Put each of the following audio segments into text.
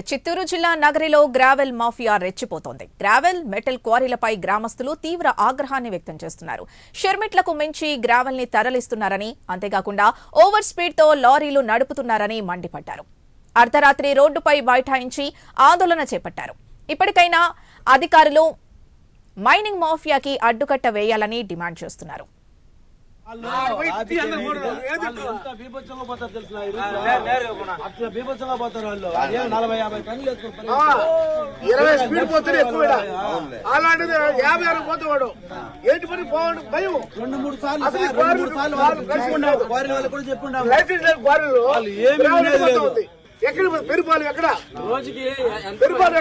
చిత్తూరు జిల్లా నగరిలో gravel mafia రెచ్చిపోతోంది. Gravel metal క్వారీలపై గ్రామస్తులు తీవ్ర ఆగ్రహాన్ని వ్యక్తం చేస్తున్నారు. షెర్మిట్లకు మించి గ్రావెల్ ని తరలిస్తున్నారని, అంతేకాకుండా ఓవర్ స్పీడ్ తో లారీలు నడుపుతున్నారని మండిపడ్డారు. అర్ధరాత్రి రోడ్డుపై బైఠాయించి ఆందోళన చేపట్టారు. ఇప్పటికైనా అధికారులు మైనింగ్ మాఫియాకి అడ్డుకట్ట వేయాలని డిమాండ్ చేస్తున్నారు. అలాంటిది 50 పోతాడు ఏంటి పని పోవడం భయం. 2-3 సార్లు లైసెన్స్ లేని క్వారీలు ఎక్కడ పెరిపాలు ఎక్కడ రోజుకి పెరిపాలు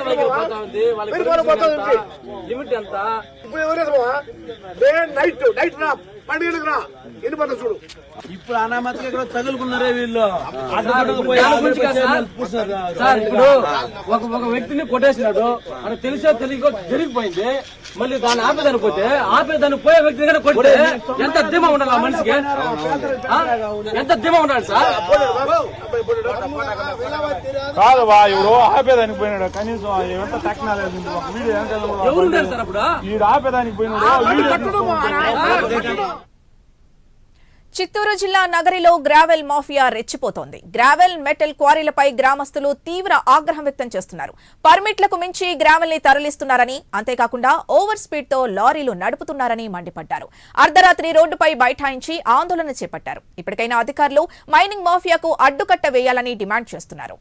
లిమిట్ ఎంత ఇప్పుడు ఎవరేమా నైట్ నైట్ రా పండుగలకు రా ఎన్ని పడ్డ చూడు. ఇప్పుడు అనామతిగా ఇక్కడ తగులుకున్నారే వీళ్ళు. సార్ ఇప్పుడు ఒక వ్యక్తిని కొట్టేసినాడు అని తెలిసో తెలియకో జరిగిపోయింది. మళ్ళీ దాన్ని ఆపేదానిపోతే పోయే వ్యక్తి దగ్గర కొడితే ఎంత ధీమా ఉండాలి ఆ మనిషికి, ఎంత ధీమా ఉండాలి సార్? కాదు బా ఇప్పుడు ఆపేదానికి పోయినాడు. కనీసం ఎంత టెక్నాలజీ ఎవరుంటారు సార్ అప్పుడు? వీడు ఆపేదానికి పోయినాడు. చిత్తూరు జిల్లా నగరిలో గ్రావెల్ మాఫియా రెచ్చిపోతోంది. గ్రావెల్ మెటల్ క్వారీలపై గ్రామస్తులు తీవ్ర ఆగ్రహం వ్యక్తం చేస్తున్నారు. పర్మిట్లకు మించి గ్రావెల్ ని తరలిస్తున్నారని, అంతేకాకుండా ఓవర్ స్పీడ్ తో లారీలు నడుపుతున్నారని మండిపడ్డారు. అర్ధరాత్రి రోడ్డుపై బైఠాయించి ఆందోళన చేపట్టారు. ఇప్పటికైనా అధికారులు మైనింగ్ మాఫియాకు అడ్డుకట్ట వేయాలని డిమాండ్ చేస్తున్నారు.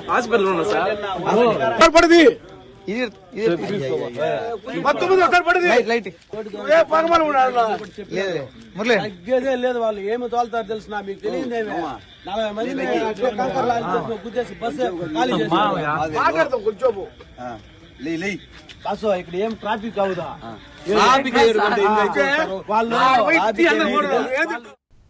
హాస్పిటల్ ఉన్నా సార్ లేదు. వాళ్ళు ఏమి తోలుతారు తెలిసిన మీకు తెలియదేమే. 40 మంది గుద్దేసి బస్సు ఖాళీ మాట్లాడతాం కొంచెం కాసు. ఇక్కడ ఏం ట్రాఫిక్ అవుదా వాళ్ళు వాళ్ళు